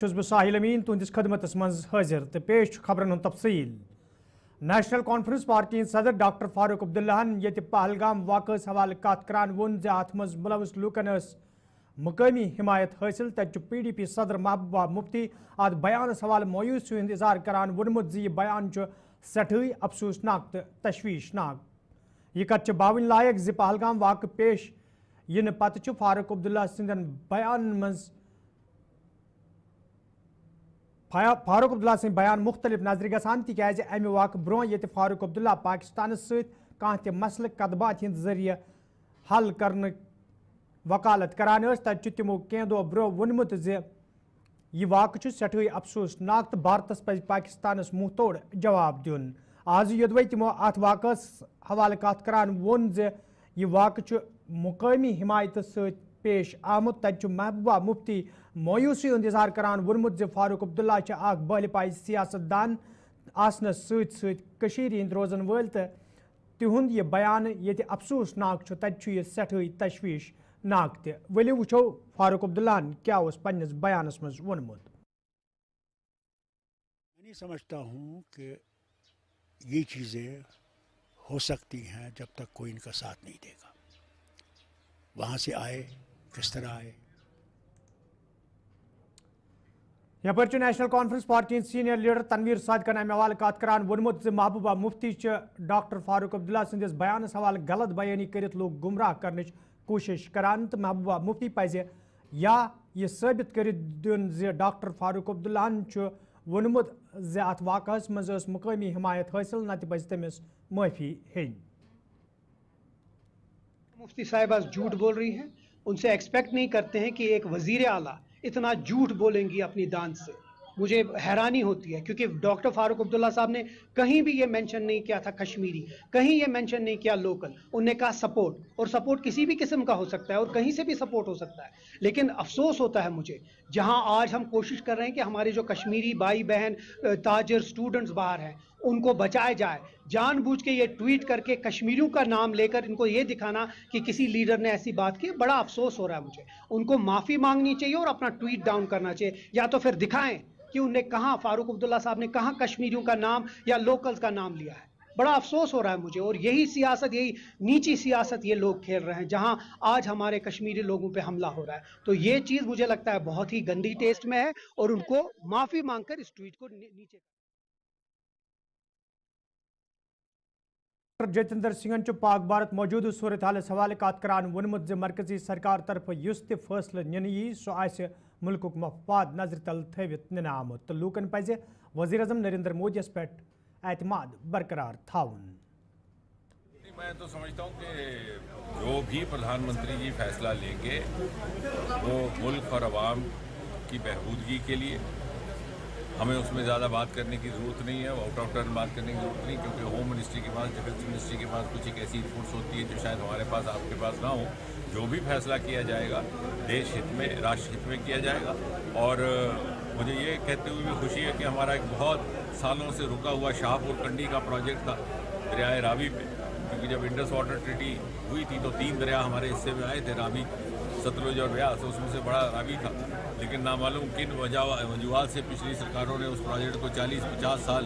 बह साहिल अमीन तुंदिस खदमतस मज हाजिर तो पेश खबरन हुंद तफसील। नेशनल कॉन्फ्रेंस पार्टी सदर डॉक्टर फारूक अब्दुल्लाहन ये पहलगाम वाक़स हवाले कत करान वोन जे अत मज मुलविस लूकन मुकामी हिमायत हासिल तत PDP सदर महबूबा मुफ्ती अत बयानस हवाले मायूसी हुंद इजहार करान वोनमुत जे यह बयान सठई अफसोसनाक तो तशवीशनाक। यह कत बावन लायक जे पहलगाम वाक़ पेश इन पत फारूक अब्दुल्ला सिंदन बयान मज फारूक अब्दुल्ला सिंह बयान मुख्तलिफ नजर गसान तिकाज अमि वाक़ ब्रोह ये फारूक अब्दुल्ला पाकिस्तान सत मसल कदबात हिंद जरिए हल करने वकालत करान तत तमो कह दो ब्रोह वोनमुत जे यह वाक़ सठई अफसोसनाक तो भारतस पज पाकिस्तानस मुँह तोड़ जवाब दिन। आज योदवे तमो अत वाक़स हवाले कत करान वोन जे यह वाक़ मुकामी हिमायत सत पेश आमुत तत महबूबा मुफ्ती मायूसी हुंद इजहार करान वोनमुत जे फारूक अब्दुल्ला बहल पाई सियासतदान आसनस सत हिंद रोजन वल तो तिहुंद यह बयान ये अफसोसनाक तत यह सठई तशवीशनाक ते वली वुचो फारूक अब्दुल्लाहन क्या पन्निस बयानस मज वोनमुत। मैं नहीं समझता हूँ कि ये चीज़ें हो सकती हैं जब तक कोई इनका साथ नहीं देगा। वहाँ से आए किस तरह आए। यपर national conference party senior leader Tanveer सादिकन अमि हवाले कत करान वोनमुत जे महबूबा मुफ्ती डॉक्टर फारूक अब्दुल्ला सिंदिस बयानस हवाले गलत बयानी करित लोग गुमराह करने कोशिश करान तो महबूबा मुफ्ती पज या यह साबित कर दिन जे डॉक्टर फारूक अब्दुल्लाहन वोनमुत जे अत वाक़स मज मुकामी हिमायत हासिल न पज तमिस माफी हेन। मुफ्ती साहिब आज झूठ बोल रही हैं। उनसे एक्सपेक्ट नहीं करते हैं कि एक वजीर आला इतना झूठ बोलेंगी अपनी दान से। मुझे हैरानी होती है क्योंकि डॉक्टर फारूक अब्दुल्ला साहब ने कहीं भी ये मेंशन नहीं किया था कश्मीरी, कहीं ये मेंशन नहीं किया लोकल। उनने कहा सपोर्ट, और सपोर्ट किसी भी किस्म का हो सकता है और कहीं से भी सपोर्ट हो सकता है। लेकिन अफसोस होता है मुझे, जहां आज हम कोशिश कर रहे हैं कि हमारे जो कश्मीरी भाई बहन ताजर स्टूडेंट्स बाहर हैं उनको बचाया जाए, जानबूझ के ये ट्वीट करके कश्मीरियों का नाम लेकर इनको ये दिखाना कि किसी लीडर ने ऐसी बात की, बड़ा अफसोस हो रहा है मुझे। उनको माफ़ी मांगनी चाहिए और अपना ट्वीट डाउन करना चाहिए, या तो फिर दिखाएं कि उनने कहाँ, फारूक अब्दुल्ला साहब ने कहाँ कश्मीरियों का नाम या लोकल्स का नाम लिया है। बड़ा अफसोस हो रहा है मुझे। और यही सियासत, यही नीची सियासत ये लोग खेल रहे हैं जहां आज हमारे कश्मीरी लोगों पे हमला हो रहा है। तो ये चीज़ मुझे लगता है बहुत ही गंदी टेस्ट में है और उनको माफ़ी मांगकर इस ट्वीट को नीचे। जतेंद्र सिंह पाक भारत मौजूद सूरत हालस हवाले कत करान वोनमुत जे मरकजी सरकार तरफ युस ते फैसले निन यी सो आसे मुल्कुक मफाद नजर तल थवित निन आमुत तो लूकन पजे वजीर आजम नरेंद्र मोदी पे एतमाद बरकरार थाउन। मैं तो समझता हूँ कि जो भी प्रधानमंत्री जी फैसला लेंगे वो मुल्क और अवाम की बहबूदगी के लिए, हमें उसमें ज़्यादा बात करने की ज़रूरत नहीं है, आउट ऑफ टर्न बात करने की ज़रूरत नहीं, क्योंकि होम मिनिस्ट्री के पास, डिफेंस मिनिस्ट्री के पास कुछ एक ऐसी इनपुट्स होती है जो शायद हमारे पास, आपके पास ना हो। जो भी फैसला किया जाएगा देश हित में, राष्ट्र हित में किया जाएगा। और मुझे ये कहते हुए भी खुशी है कि हमारा एक बहुत सालों से रुका हुआ शाहपुर कंडी का प्रोजेक्ट था दरियाए रावी पे, क्योंकि जब इंडस वाटर ट्रीटी हुई थी तो 3 दरिया हमारे हिस्से में आए थे, रावी, सतलुज और ब्यास, उसमें से बड़ा रावी था। लेकिन नामालूम किन वजूहात से पिछली सरकारों ने उस प्रोजेक्ट को 40-50 साल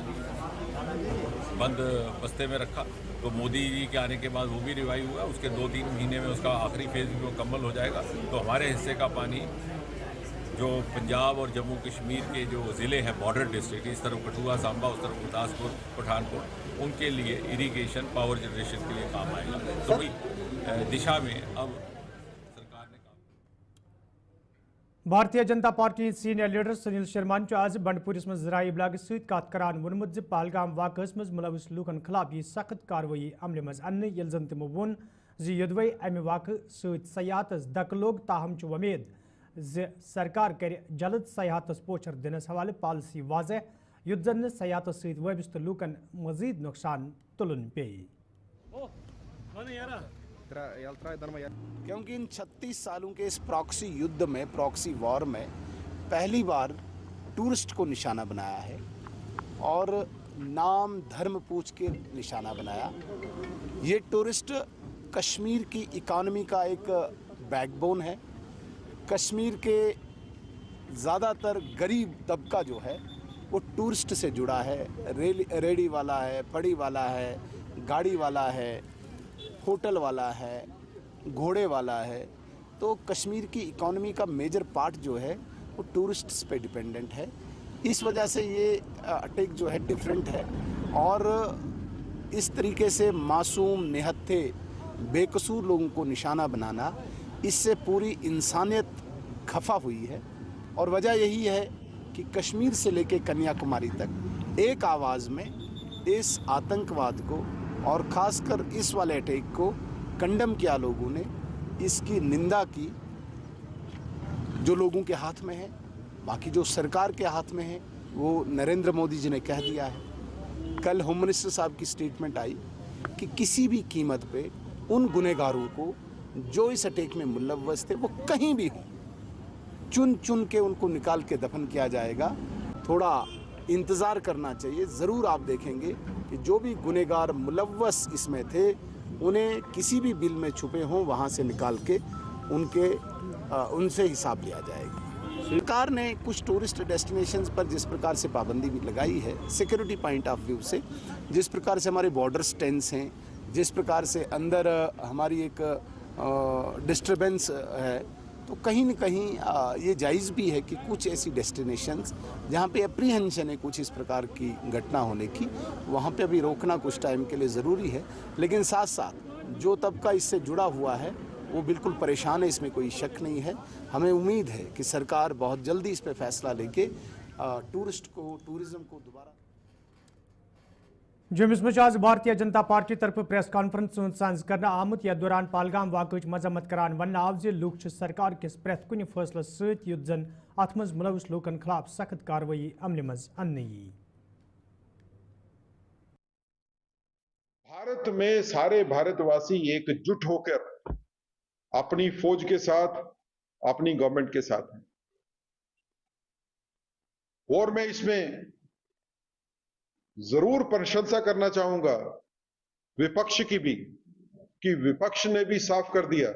बंद बस्ते में रखा। तो मोदी जी के आने के बाद वो भी रिवाइव हुआ। उसके 2-3 महीने में उसका आखिरी फेज भी मुकम्मल हो जाएगा। तो हमारे हिस्से का पानी जो पंजाब और जम्मू कश्मीर के जो ज़िले हैं, बॉर्डर डिस्ट्रिक्ट, इस तरफ कठुआ, सांबा, उस तरफ गुरदासपुर, पठानकोट, उनके लिए इरीगेशन, पावर जनरेशन के लिए काम आएगा। तो वही दिशा में अब सरकार ने काम। Bharatiya Janata party senior leader Sunil Sharma आज बंडपुरस मज जराये इबलाग सत कत करान वोनमुत जे पहलगाम वाक़स मज मुलविस लूकन खिलाफ यह सख्त कार्रवाई अमल मज अन्न, येल जन तमो वोन जे योदवे अमि वाक़ सत सयाहतस धक्क लोग। ताहम वमेद जे सरकार कर जल्द सयाहतस पोचर दिनस हवाले पॉलिसी वाज़ह, युद्ध जन सयाहतस सत वाबस्त लूकन मजीद नुकसान तुलन पे। क्योंकि इन 36 सालों के इस प्रॉक्सी युद्ध में, प्रॉक्सी वॉर में पहली बार टूरिस्ट को निशाना बनाया है और नाम धर्म पूछ के निशाना बनाया। ये टूरिस्ट कश्मीर की इकॉनमी का एक बैकबोन है। कश्मीर के ज़्यादातर गरीब तबका जो है वो टूरिस्ट से जुड़ा है। रेडी वाला है, फड़ी वाला है, गाड़ी वाला है, होटल वाला है, घोड़े वाला है। तो कश्मीर की इकॉनमी का मेजर पार्ट जो है वो टूरिस्ट्स पे डिपेंडेंट है। इस वजह से ये अटैक जो है डिफरेंट है, और इस तरीके से मासूम, निहत्थे, बेकसूर लोगों को निशाना बनाना, इससे पूरी इंसानियत खफा हुई है। और वजह यही है कि कश्मीर से लेकर कन्याकुमारी तक एक आवाज़ में इस आतंकवाद को और ख़ासकर इस वाले अटैक को कंडम किया लोगों ने, इसकी निंदा की। जो लोगों के हाथ में है, बाकी जो सरकार के हाथ में है, वो नरेंद्र मोदी जी ने कह दिया है। कल होम मिनिस्टर साहब की स्टेटमेंट आई कि किसी भी कीमत पे उन गुनहगारों को जो इस अटैक में मुलव्वस थे वो कहीं भी हों, चुन चुन के उनको निकाल के दफन किया जाएगा। थोड़ा इंतज़ार करना चाहिए, ज़रूर आप देखेंगे कि जो भी गुनहगार मुलव्वस इसमें थे उन्हें किसी भी बिल में छुपे हों वहाँ से निकाल के उनसे हिसाब लिया जाएगा। सरकार ने कुछ टूरिस्ट डेस्टिनेशंस पर जिस प्रकार से पाबंदी भी लगाई है सिक्योरिटी पॉइंट ऑफ व्यू से, जिस प्रकार से हमारे बॉर्डर्स टेंस हैं, जिस प्रकार से अंदर हमारी एक डिस्टर्बेंस है, तो कहीं न कहीं ये जायज़ भी है कि कुछ ऐसी डेस्टिनेशंस जहाँ पे अप्रीहेंशन है कुछ इस प्रकार की घटना होने की, वहाँ पे अभी रोकना कुछ टाइम के लिए ज़रूरी है। लेकिन साथ साथ जो तबका इससे जुड़ा हुआ है वो बिल्कुल परेशान है, इसमें कोई शक नहीं है। हमें उम्मीद है कि सरकार बहुत जल्दी इस पे फैसला लेके टूरिज़्म को दोबारा। जम्मूस में आज भारतीय जनता पार्टी तरफ प्रेस कॉन्फ्रेंस साज कर आमुत, यथ दौरान पहलगाम वाक़ मजम्मत करान वन आव लूक सरकार किस प्रेथ कुन फैसलस सत युत जन अत मज मुलविस लूकन खिलाफ सख्त कार्रवाई अमल मज अन्नी। भारत में सारे भारतवासी एकजुट होकर अपनी फौज के साथ, अपनी गवर्नमेंट के साथ हैं। और मैं इसमें जरूर प्रशंसा करना चाहूंगा विपक्ष की भी, कि विपक्ष ने भी साफ कर दिया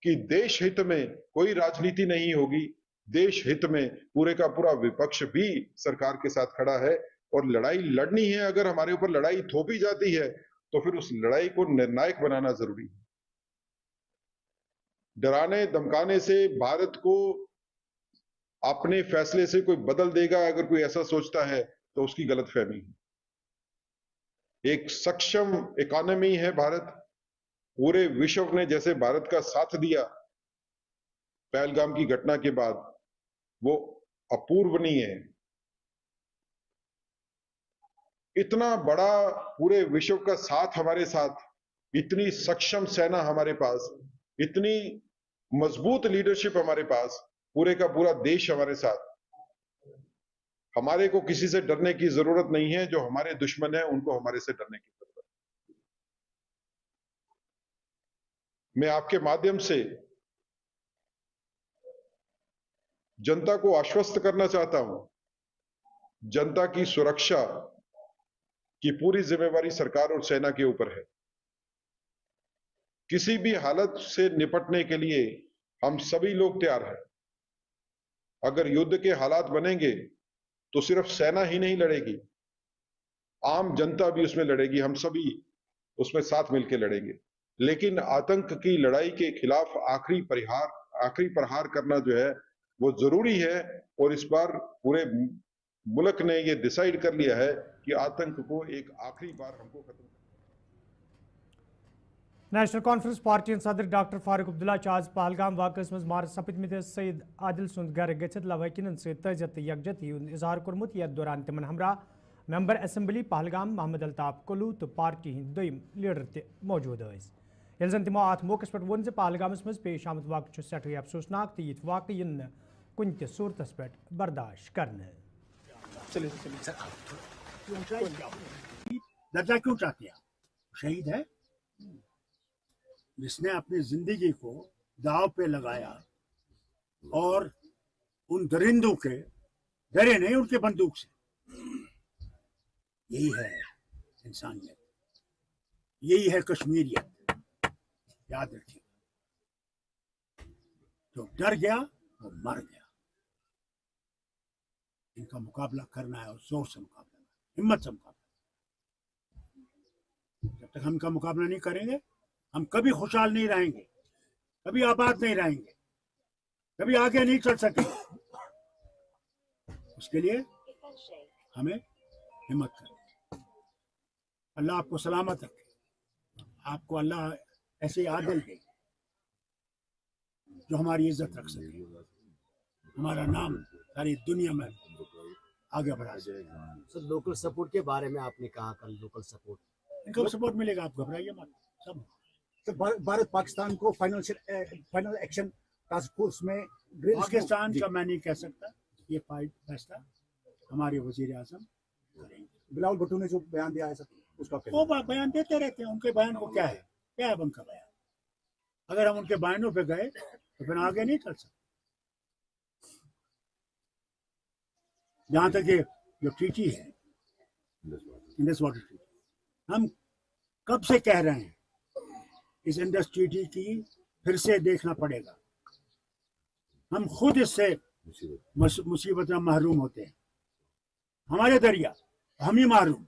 कि देश हित में कोई राजनीति नहीं होगी। देश हित में पूरे का पूरा विपक्ष भी सरकार के साथ खड़ा है, और लड़ाई लड़नी है। अगर हमारे ऊपर लड़ाई थोपी जाती है तो फिर उस लड़ाई को निर्णायक बनाना जरूरी है। डराने धमकाने से भारत को अपने फैसले से कोई बदल देगा, अगर कोई ऐसा सोचता है तो उसकी गलतफहमी है। एक सक्षम इकोनॉमी है भारत। पूरे विश्व ने जैसे भारत का साथ दिया पहलगाम की घटना के बाद, वो अपूर्वनीय है। इतना बड़ा पूरे विश्व का साथ हमारे साथ, इतनी सक्षम सेना हमारे पास, इतनी मजबूत लीडरशिप हमारे पास, पूरे का पूरा देश हमारे साथ। हमारे को किसी से डरने की जरूरत नहीं है। जो हमारे दुश्मन हैं उनको हमारे से डरने की जरूरत है। मैं आपके माध्यम से जनता को आश्वस्त करना चाहता हूं, जनता की सुरक्षा की पूरी जिम्मेवारी सरकार और सेना के ऊपर है। किसी भी हालत से निपटने के लिए हम सभी लोग तैयार हैं। अगर युद्ध के हालात बनेंगे तो सिर्फ सेना ही नहीं लड़ेगी, आम जनता भी उसमें लड़ेगी। हम सभी उसमें साथ मिलकर लड़ेंगे। लेकिन आतंक की लड़ाई के खिलाफ आखिरी प्रहार करना जो है वो जरूरी है। और इस बार पूरे मुल्क ने ये डिसाइड कर लिया है कि आतंक को एक आखिरी बार हमको खत्म। नेशनल कॉन्फ्रेंस पार्टी सदर डॉक्टर फारूक अब्दुल्ला आज पहलगाम वाक़स मज मार सपदमित सईद आदिल सुंद गर गथित लवाकिन तजियत यकजहती इजहार कोर्मुत। यथ दौरान तिमन हमरा मेंबर असेंबली पहलगाम मोहम्मद अल्ताफ कुलू तो पार्टी हंद दोयम लीडर त मौजूद यल जन तिमो अत मौके पे वोन पहलगामस मज पेश आमद वाक़ सठे अफसोसनाक तो यथ वाक़ इन कुन त सूरतस पे बर्दाश्त करने। दर्जा क्यों चाहते हैं? शहीद है जिसने अपनी जिंदगी को दाव पे लगाया और उन दरिंदों के डरे नहीं, उनके बंदूक से। यही है इंसानियत, यही है कश्मीरियत। याद रखिए, जो डर गया वो मर गया। इनका मुकाबला करना है और जोर से मुकाबला, हिम्मत से मुकाबला। जब तक हम इनका मुकाबला नहीं करेंगे, हम कभी खुशहाल नहीं रहेंगे, कभी आबाद नहीं रहेंगे, कभी आगे नहीं चल सकेंगे। उसके लिए हमें हिम्मत करनी। अल्लाह आपको सलामत रखे, आपको अल्लाह ऐसे आदिल दे जो हमारी इज्जत रख सके, हमारा नाम सारी दुनिया में आगे बढ़ा सके। सर, लोकल सपोर्ट के बारे में आपने कहा, कल लोकल सपोर्ट, इनको सपोर्ट मिलेगा, आप घबराइए मत, सब। तो भारत पाकिस्तान को फाइनल एक्शन टास्क फोर्स में पाकिस्तान का मैं नहीं कह सकता, ये फैसला हमारे वजीर आजम करेंगे। बिलावल भुट्टो ने जो बयान दिया है सर, उसका वो बयान देते रहते हैं, उनके बयान को क्या है उनका बयान। अगर हम उनके बयानों पे गए तो फिर आगे नहीं चल सकते। जहां तक ये जो ट्रीटी है, इंडस वाटर ट्रीटी, हम कब से कह रहे हैं इस इंडस ट्रीटी की फिर से देखना पड़ेगा। हम खुद इससे मुसीबत में महरूम होते हैं, हमारे दरिया, हम ही महरूम।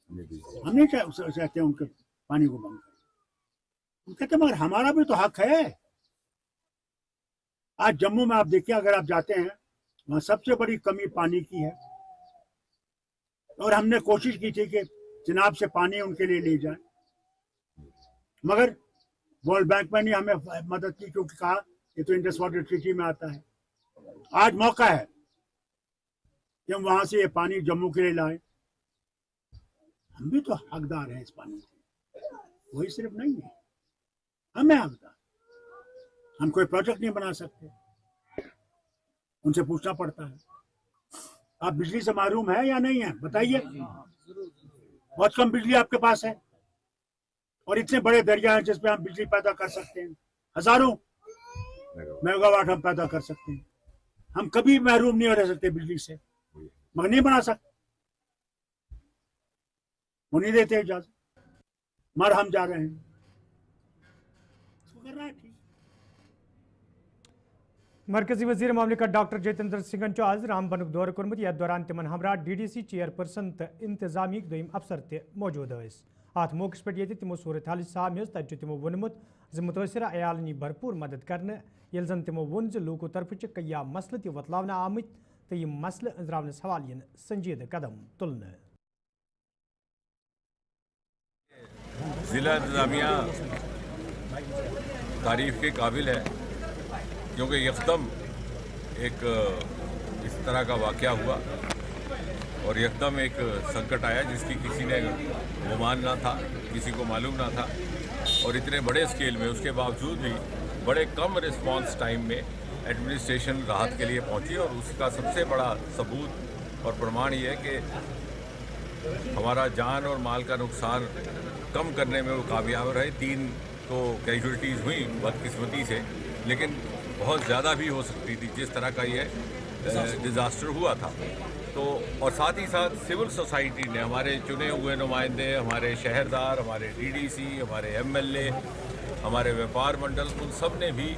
हम नहीं चाहते उनके पानी को बंद करें, हम कहते मगर हमारा भी तो हक है। आज जम्मू में आप देखिए, अगर आप जाते हैं, वहां सबसे बड़ी कमी पानी की है, और हमने कोशिश की थी कि चिनाब से पानी उनके लिए ले जाए, मगर वर्ल्ड बैंक में नहीं हमें मदद की, क्योंकि कहा ये तो इंडस वाटर ट्रीटी में आता है। आज मौका है कि हम वहां से ये पानी जम्मू के लिए लाएं। हम भी तो हकदार हैं इस पानी के, वही सिर्फ नहीं है, हमें हकदार। हम कोई प्रोजेक्ट नहीं बना सकते, उनसे पूछना पड़ता है। आप बिजली से महरूम है या नहीं है, बताइए। बहुत कम बिजली आपके पास है, और इतने बड़े दरिया हैं जिसपे हम बिजली पैदा कर सकते हैं, हजारों मेगावाट हम पैदा कर सकते हैं। हम कभी महरूम नहीं रह सकते बिजली से, मगर नहीं बना सकते, वो नहीं देते इजाजत, मगर हम जा रहे हैं, इसको करना है ठीक। मरकजी वजीर ममलिकत डॉक्टर जितेंद्र सिंह आज रामबन दौर कोर्मुत, यथ दौरान तिमन हमरा DDC चेयरपर्सन तो इंतजामी दोयम अफसर ते मौजूद स। अत मौके पे ये तिमो सूरत हाल सामने तब तिमो वोनमुत ज मुतासरा अयालन भरपूर मदद करने, ये जन तिमो वोन ज लोको तरफ कया मसल त वतलावन आमत तो यह मसल अंजरावनस हवाल यन संजीद कदम तुलने। ज़िला इंतज़ामिया तारीफ़ के काबिल है, क्योंकि यकदम एक इस तरह का वाक़या हुआ और यकदम एक संकट आया जिसकी किसी ने गुमान ना था, किसी को मालूम ना था, और इतने बड़े स्केल में, उसके बावजूद भी बड़े कम रिस्पांस टाइम में एडमिनिस्ट्रेशन राहत के लिए पहुंची। और उसका सबसे बड़ा सबूत और प्रमाण ये है कि हमारा जान और माल का नुकसान कम करने में वो कामयाब रहे। 3 तो कैजुअल्टीज़ हुई बदकिस्मती से, लेकिन बहुत ज़्यादा भी हो सकती थी जिस तरह का ये डिज़ास्टर हुआ था। तो और साथ ही साथ सिविल सोसाइटी ने, हमारे चुने हुए नुमाइंदे, हमारे शहरदार, हमारे DDC, हमारे MLA, हमारे व्यापार मंडल, उन सब ने भी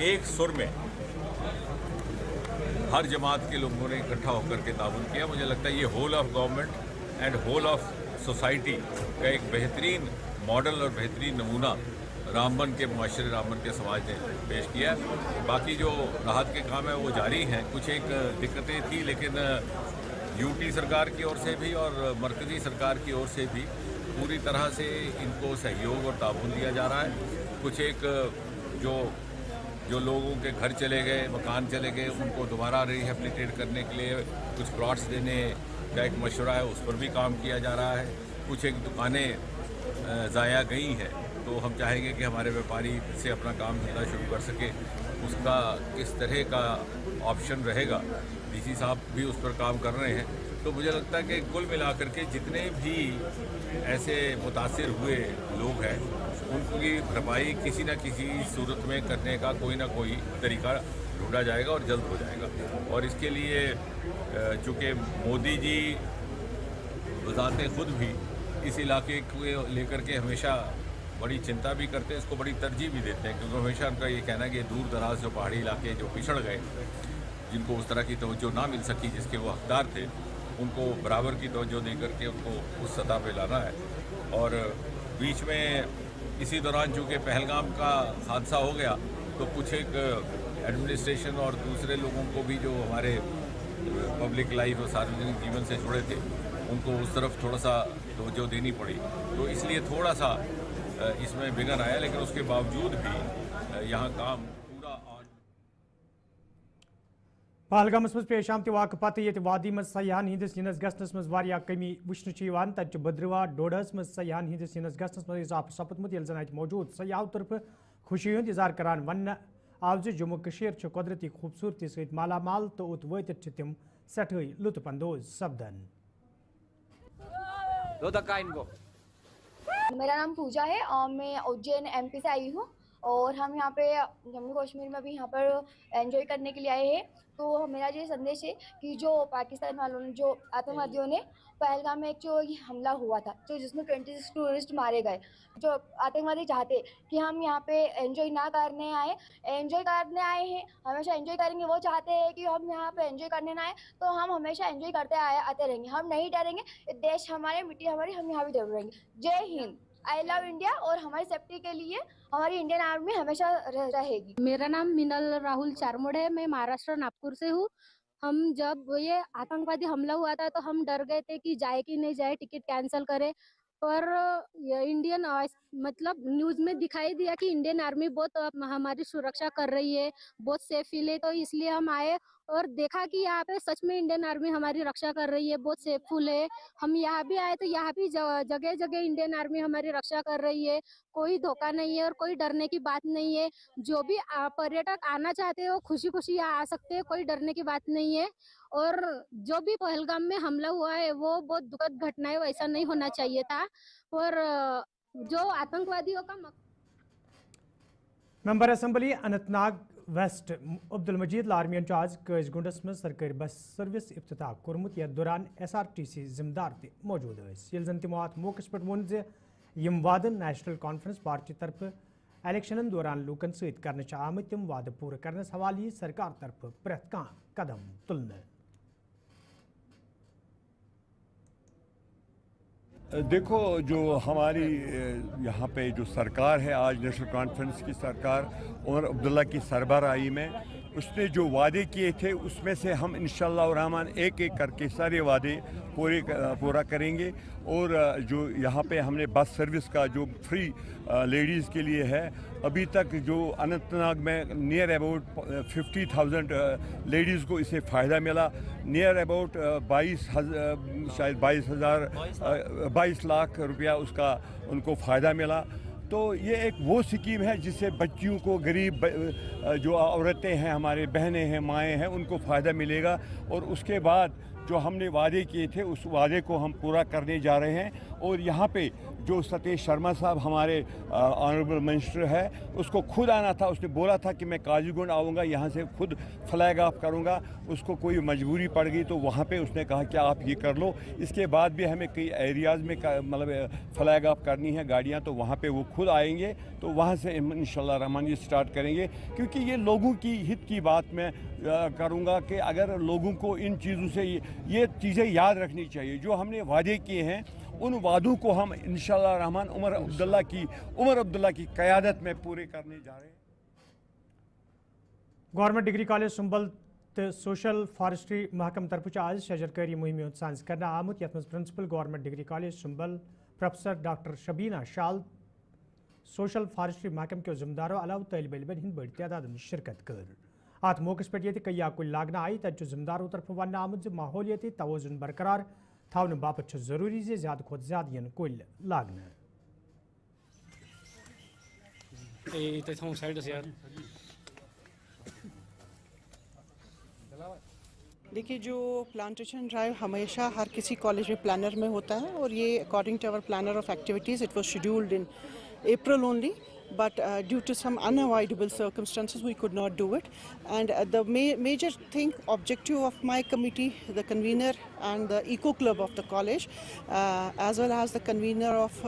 एक सुर में हर जमात के लोगों ने इकट्ठा होकर के ताउन किया। मुझे लगता है ये whole of government and whole of society का एक बेहतरीन मॉडल और बेहतरीन नमूना रामबन के मुआशरे, रामबन के समाज ने पेश किया। बाकी जो राहत के काम है वो जारी हैं। कुछ एक दिक्कतें थी, लेकिन UT सरकार की ओर से भी और मरकज़ी सरकार की ओर से भी पूरी तरह से इनको सहयोग और ताउन दिया जा रहा है। कुछ एक जो लोगों के घर चले गए, मकान चले गए, उनको दोबारा रिहेबिलिटेट करने के लिए कुछ प्लॉट्स देने का एक मशवरा है, उस पर भी काम किया जा रहा है। कुछ एक दुकानें ज़ाया गई हैं, तो हम चाहेंगे कि हमारे व्यापारी से अपना काम धंधा शुरू कर सके। उसका किस तरह का ऑप्शन रहेगा, DC साहब भी उस पर काम कर रहे हैं। तो मुझे लगता है कि कुल मिलाकर के जितने भी ऐसे मुतासिर हुए लोग हैं, उनकी भरपाई किसी न किसी सूरत में करने का कोई ना कोई तरीका ढूंढा जाएगा और जल्द हो जाएगा। और इसके लिए चूँकि मोदी जी वज़ाते खुद भी इस इलाके को लेकर के हमेशा बड़ी चिंता भी करते हैं, इसको बड़ी तरजीह भी देते हैं, क्योंकि हमेशा उनका ये कहना है कि दूर दराज जो पहाड़ी इलाके जो पिछड़ गए, जिनको उस तरह की तवज्जो ना मिल सकी जिसके वो हकदार थे, उनको बराबर की तवज्जो दे करके उनको उस सतह पे लाना है। और बीच में इसी दौरान चूँकि पहलगाम का हादसा हो गया तो कुछ एक एडमिनिस्ट्रेशन और दूसरे लोगों को भी जो हमारे पब्लिक लाइफ और सार्वजनिक जीवन से जुड़े थे उनको उस तरफ थोड़ा सा तवज्जो देनी पड़ी, तो इसलिए थोड़ा सा इसमें विघ्न आया, लेकिन उसके बावजूद भी यहाँ काम पूरा ऑन। पहलगामस मज पेश आमत वाक़ पत ये वादी मज सयाहन हिंदिस यनस गसनस मज वारिया कमी वुचन तत बद्रवा डोडस मज सयाहन हिंदिस यनस गसनस मज इजाफा सपदमुत यिल जन मौजूद सयाहों तरफ खुशी हुंद इजहार करान वन आव जम्मू कशीर कुदरती खूबसूरती सहित मालामाल तो उत वतित तिम सठई लुत्फ अंदोज सपदन। मेरा नाम पूजा है और मैं उज्जैन एमपी से आई हूँ और हम यहाँ पे जम्मू कश्मीर में भी यहाँ पर एंजॉय करने के लिए आए हैं। तो मेरा ये संदेश है कि जो पाकिस्तान वालों ने, जो आतंकवादियों ने पहलगाम में एक जो हमला हुआ था तो जिसमें 26 टूरिस्ट मारे गए, जो आतंकवादी चाहते कि हम यहाँ पे एंजॉय ना करने आए, एंजॉय करने आए हैं, हमेशा एंजॉय करेंगे। वो चाहते हैं कि हम यहाँ पे एंजॉय करने ना आए, तो हम हमेशा एंजॉय करते आते रहेंगे, हम नहीं डरेंगे। देश हमारे, मिट्टी हमारी, हम यहाँ भी जरूर रहेंगे। जय हिंद, आई लव इंडिया। और हमारी सेफ्टी के लिए हमारी इंडियन आर्मी हमेशा रहेगी। मेरा नाम मिनल राहुल चारमोड़ है, मैं महाराष्ट्र नागपुर से हूँ। हम जब ये आतंकवादी हमला हुआ था तो हम डर गए थे कि जाए कि नहीं जाए, टिकट कैंसिल करें, पर इंडियन मतलब न्यूज़ में दिखाई दिया कि इंडियन आर्मी बहुत हमारी सुरक्षा कर रही है, बहुत सेफ फील है, तो इसलिए हम आए और देखा कि यहाँ पे सच में इंडियन आर्मी हमारी रक्षा कर रही है, बहुत सेफफुल है। हम यहाँ भी आए तो यहाँ भी जगह जगह इंडियन आर्मी हमारी रक्षा कर रही है, कोई धोखा नहीं है और कोई डरने की बात नहीं है। जो भी पर्यटक आना चाहते हैं वो खुशी खुशी यहाँ आ सकते हैं, कोई डरने की बात नहीं है। और जो भी पहलगाम में हमला हुआ है वो बहुत दुखद घटना है, वैसा नहीं होना चाहिए था। और जो आतंकवादियों का member assembly Anantnag west Abdul Majeed लार्मियन आज कजगुंडस में सरकारी बस सर्विस इफ्तिताह कोर्मुत यथ दौरान SRTC जिम्मेदार ते मौजूद ये जन तमो अत मौके पे वोन यम वादन नेशनल कॉन्फ्रेंस पार्टी तरफ इलेक्शन दौरान लूकन सत कर आम तम वाद पूरे करने हवाले सरकार तरफ प्रेत कह कदम तुलने। देखो, जो हमारी यहाँ पे जो सरकार है, आज नेशनल कॉन्फ्रेंस की सरकार उमर अब्दुल्ला की सरबराही में, उसने जो वादे किए थे उसमें से हम इंशाअल्लाह रहमान एक एक करके सारे वादे पूरा करेंगे। और जो यहाँ पे हमने बस सर्विस का जो फ्री लेडीज़ के लिए है, अभी तक जो अनंतनाग में नियर अबाउट 50,000 लेडीज़ को इससे फ़ायदा मिला। नियर अबाउट 22 लाख रुपया उसका उनको फ़ायदा मिला। तो ये एक वो स्कीम है जिससे बच्चियों को, गरीब जो औरतें हैं, हमारे बहनें हैं, माएँ हैं, उनको फ़ायदा मिलेगा। और उसके बाद जो हमने वादे किए थे उस वादे को हम पूरा करने जा रहे हैं। और यहाँ पे जो सतीश शर्मा साहब हमारे ऑनरेबल मिनिस्टर है, उसको खुद आना था, उसने बोला था कि मैं काजीगुंड आऊँगा, यहाँ से खुद फ्लैग ऑफ करूँगा। उसको कोई मजबूरी पड़ गई तो वहाँ पे उसने कहा कि आप ये कर लो। इसके बाद भी हमें कई एरियाज़ में मतलब फ्लैग ऑफ करनी है गाड़ियाँ, तो वहाँ पे वो खुद आएंगे, तो वहाँ से इंशाल्लाह रहमान ये स्टार्ट करेंगे। क्योंकि ये लोगों की हित की बात मैं करूँगा कि अगर लोगों को इन चीज़ों से ये चीज़ें याद रखनी चाहिए। जो हमने वादे किए हैं उन वादों को हम इंशाअल्लाह रहमान उमर अब्दुल्ला की क़यादत में पूरे करने जा रहे हैं। गवर्नमेंट डिग्री कॉलेज सुंबल तो सोशल फॉरेस्ट्री महकम तरफ आज शजरकारी मुहिम सांस कर आमुत यथ principal government degree college Sumbal professor doctor Shabina Shal social forestry महकम के जिम्मेदारों अलावा तलब इलमन हिंद बड़ी तादाद में शिरकत कर। अत मौके पे कई कुल लागना आई, तत जिम्मेदारों तरफ वन आमुत माहौलियती तवज़ुन बरकरार थावन बापत जरूरी ज्यादा खुद ज्यादा यन कुल लागना। देखिए, जो प्लांटेशन ड्राइव हमेशा हर किसी कॉलेज में प्लानर में होता है और ये according to our planner of activities it was scheduled in April only. but due to some unavoidable circumstances we could not do it. And the major thing, objective of my committee, the convener and the eco club of the college, as well as the convener of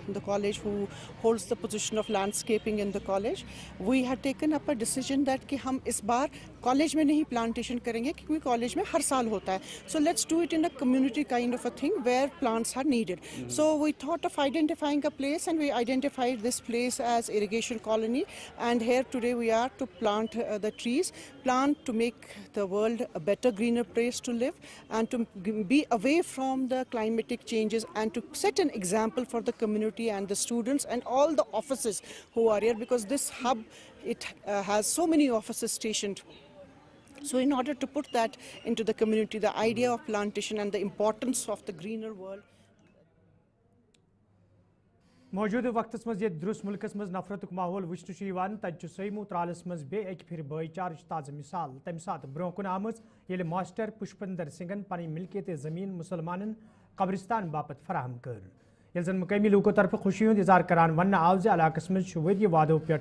the college who holds the position of landscaping in the college, we had taken up a decision that कि हम इस बार college में नहीं plantation करेंगे क्योंकि college में हर साल होता है. So let's do it in a community kind of a thing where plants are needed. So we thought of identifying a place, and we identified this place as Irrigation Colony, and here today we are to plant the trees, plant to make the world a better, greener place to live, and to be away from the climatic changes, and to set an example for the community and the students and all the offices who are here, because this hub, it has so many offices stationed. So in order to put that into the community, the idea of plantation and the importance of the greener world. موجود وقت مز یہ درس milks مز نفرت ماحول وچھن تجہ سیمو ترالس مز بے اک پھر بھائی چارچ تازہ مثال تمہ سات برو کن آمز یل ماسٹر پشپندر سنگھن پن ملکیت زمین مسلمانن قبرستان باپت فراہم کر یل زن مقامی لوکو طرف خوشی ہند اظہار کران ون آو زِ علاقس مز وری وادو پہ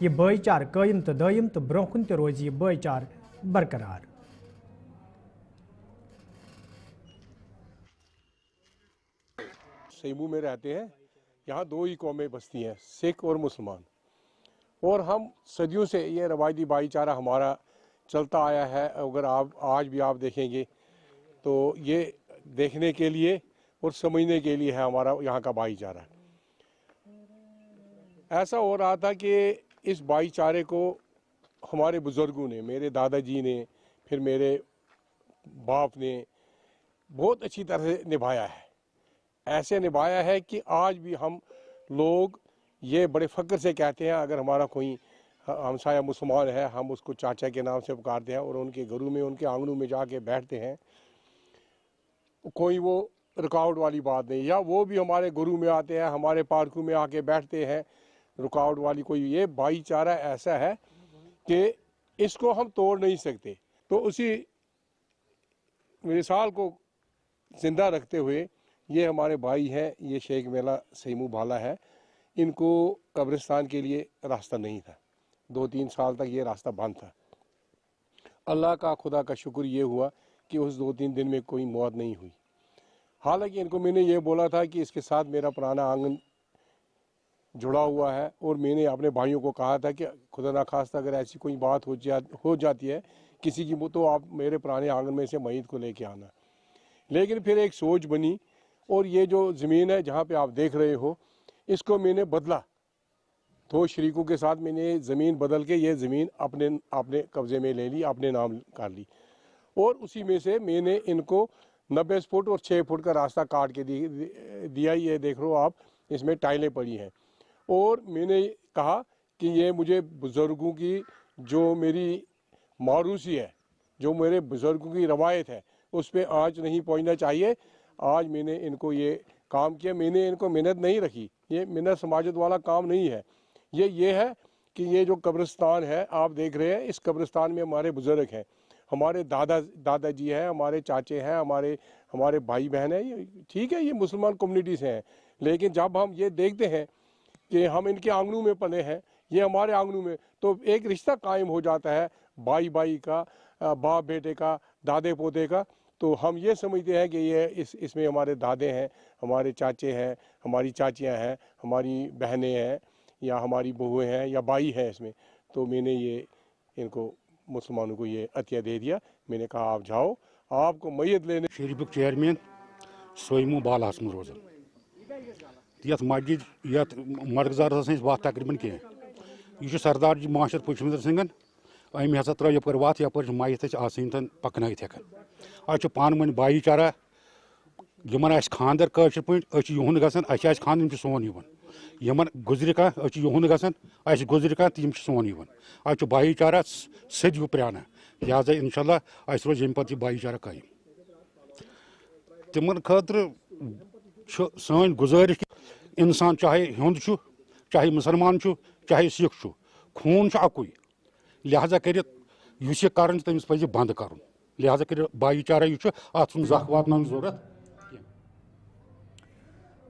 یہ بھائی چار قائم تو دائم تو برو کن تہ روز یہ بھائی چار برقرار. سیمو میں رہتے ہیں. یہاں دو ہی قومیں بستی ہیں, سکھ اور مسلمان, اور ہم صدیوں سے یہ روایتی بھائی چارہ ہمارا چلتا آیا ہے. اگر آپ آج بھی آپ دیکھیں گے تو یہ دیکھنے کے لیے اور سمجھنے کے لیے ہے ہمارا یہاں کا بھائی چارہ. ایسا ہو رہا تھا کہ اس بھائی چارے کو ہمارے بزرگوں نے, میرے دادا جی نے, پھر میرے باپ نے بہت اچھی طرح سے نبھایا ہے. ایسے نبھایا ہے کہ آج بھی ہم لوگ یہ بڑے فخر سے کہتے ہیں اگر ہمارا کوئی ہمسایہ مسلمان ہے ہم اس کو چاچا کے نام سے پکارتے ہیں اور ان کے گھروں میں ان کے آنگنوں میں جا کے بیٹھتے ہیں. کوئی وہ رکاوٹ والی بات نہیں, یا وہ بھی ہمارے گھروں میں آتے ہیں, ہمارے پارکوں میں آ کے بیٹھتے ہیں. رکاوٹ والی کوئی, یہ بھائی چارہ ایسا ہے کہ اس کو ہم توڑ نہیں سکتے. تو اسی مثال کو زندہ رکھتے ہوئے یہ ہمارے بھائی ہیں, یہ شیخ میلہ سیمو بھالا ہے, ان کو قبرستان کے لیے راستہ نہیں تھا. 2-3 سال تک یہ راستہ بند تھا. اللہ کا, خدا کا شکر یہ ہوا کہ اس 2-3 دن میں کوئی موت نہیں ہوئی. حالانکہ ان کو میں نے یہ بولا تھا کہ اس کے ساتھ میرا پرانا آنگن جڑا ہوا ہے, اور میں نے اپنے بھائیوں کو کہا تھا کہ خدا نخواستہ اگر ایسی کوئی بات ہو جاتی ہے کسی کی, تو آپ میرے پرانے آنگن میں سے میت کو لے کے آنا. لیکن پھر ایک سوچ بنی, اور یہ جو زمین ہے جہاں پہ آپ دیکھ رہے ہو اس کو میں نے بدلا. 2 شریکوں کے ساتھ میں نے زمین بدل کے یہ زمین اپنے قبضے میں لے لی, اپنے نام کر لی, اور اسی میں سے میں نے ان کو 90 فٹ اور 6 فٹ کا راستہ کاٹ کے دیا. یہ دیکھ رہو آپ, اس میں ٹائلیں پڑی ہیں. اور میں نے کہا کہ یہ مجھے بزرگوں کی جو میری موروثی ہے, جو میرے بزرگوں کی روایت ہے, اس پہ آنچ نہیں پہنچنا چاہیے. آج میں نے ان کو یہ کام کیا. میں نے ان کو محنت نہیں رکھی, یہ محنت سماجت والا کام نہیں ہے. یہ ہے کہ یہ جو قبرستان ہے آپ دیکھ رہے ہیں, اس قبرستان میں ہمارے بزرگ ہیں, ہمارے دادا جی ہیں, ہمارے چاچے ہیں, ہمارے بھائی بہن ہیں. ٹھیک ہے, یہ مسلمان کمیونٹی سے ہیں, لیکن جب ہم یہ دیکھتے ہیں کہ ہم ان کے آنگنوں میں پلے ہیں, یہ ہمارے آنگنوں میں, تو ایک رشتہ قائم ہو جاتا ہے بھائی کا, باپ بیٹے کا, دادے پوتے کا. تو ہم یہ سمجھتے ہیں کہ یہ اس میں ہمارے دادے ہیں, ہمارے چاچے ہیں, ہماری چاچیاں ہیں, ہماری بہنیں ہیں, یا ہماری بہویں ہیں, یا بھائی ہیں اس میں. تو میں نے یہ ان کو مسلمانوں کو یہ عطیہ دے دیا. میں نے کہا آپ جاؤ, آپ کو میت لینے. شریفک چیئرمین سویمو بالاس من روزان, یت مسجد یت مرغزارس وات تقریباً کی یہ سردار جی ماسٹر پشپندر سنگھن ام ہسا تر یپر وات یپر میت آسن تن پکنائت ہیکان. اچھا پان ون بھائی چارہ یمن آس خاندر قاشر پہ یہند گھان اہس خاندر سون یمن گزر کھانا یہند گھان اہس گزر کھانا تم سون اچھا بھائی چارہ صدیو پرانا. لہذا انشاء اللہ اس روز یم پتہ بھائی چارہ قائم. تمن خاطر سن گزارش انسان چاہے ہند چاہے مسلمان چاہے سکھ خون اکوئی. لہذا کرت اس یہ کرن تمس پہ بند کرن. لہذا کر بھائی چارہ یہ ات زخ واتن ضرورت.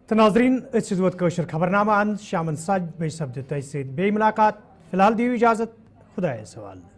تو ناظرین ووت قشر خبرنامہ اند شامن 7 بجے سپد تہ سی بے ملاقات فی الحال دیو اجازت خدایس حوالہ.